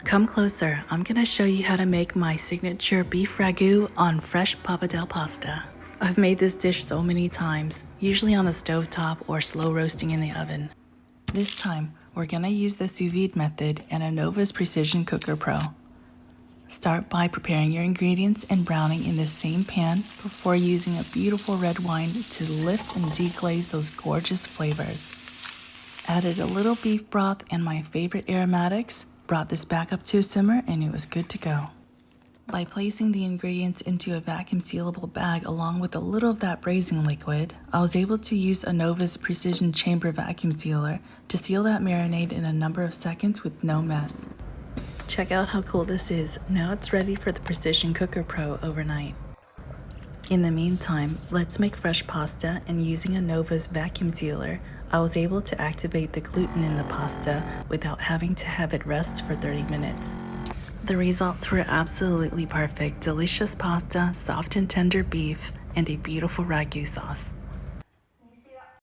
Come closer, I'm gonna show you how to make my signature beef ragu on fresh Pappardelle pasta. I've made this dish so many times, usually on the stovetop or slow roasting in the oven. This time, we're gonna use the sous vide method and Anova Precision Cooker Pro. Start by preparing your ingredients and browning in the same pan before using a beautiful red wine to lift and deglaze those gorgeous flavors. Added a little beef broth and my favorite aromatics, brought this back up to a simmer, and it was good to go. By placing the ingredients into a vacuum sealable bag along with a little of that braising liquid, I was able to use Anova's Precision Chamber Vacuum Sealer to seal that marinade in a number of seconds with no mess. Check out how cool this is. Now it's ready for the Precision Cooker Pro overnight. In the meantime, let's make fresh pasta, and using Anova's vacuum sealer, I was able to activate the gluten in the pasta without having to have it rest for 30 minutes. The results were absolutely perfect. Delicious pasta, soft and tender beef, and a beautiful ragu sauce.